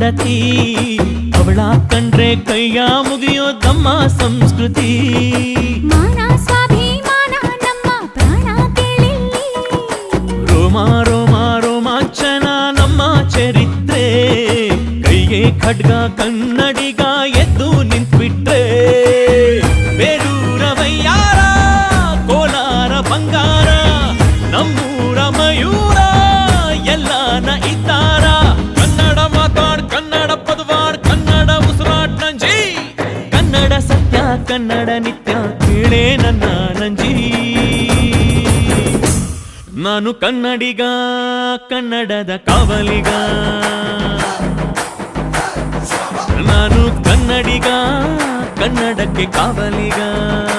ಕನ್ನಡತಿ ಅವಳ ಕಂಡ್ರೆ ಕೈಯ ಮುಗಿಯೋದಮ್ಮ ಸಂಸ್ಕೃತಿ ಮಾನ ಸ್ವಾಭಿಮಾನ ನಮ್ಮ ಪ್ರಾಣ ಕೇಳಿಲ್ಲಿ ರೋಮ ರೋಮ ರೋಮಾಂಚನ ನಮ್ಮ ಚರಿತ್ರೆ ಕೈಗೆ ಖಡ್ಗ ಕನ್ನಡಿಗ ಎದ್ದು ನಿಂತ್ಬಿಟ್ರೆ ಬೇರೂರ ವಯ್ಯಾರ ಕೋಲಾರ ಬಂಗಾರ ನಮ್ಮೂರ ಮಯೂರ ಎಲ್ಲಾನ ಇದ್ದಾರ ಕನ್ನಡ ಮಾತಾಡ್ ಕನ್ನಡ ಪದವಾಡ್ ಕನ್ನಡ ಉಸಿರಾಟ್ ನಂಜಿ ಕನ್ನಡ ಸತ್ಯ ಕನ್ನಡ ನಿತ್ಯ ಕೇಳೇ ನನ್ನ ನಂಜಿ ನಾನು ಕನ್ನಡಿಗ ಕನ್ನಡದ ಕಾವಲಿಗ ನಾನು ಕನ್ನಡಿಗ ಕನ್ನಡಕ್ಕೆ ಕಾವಲಿಗ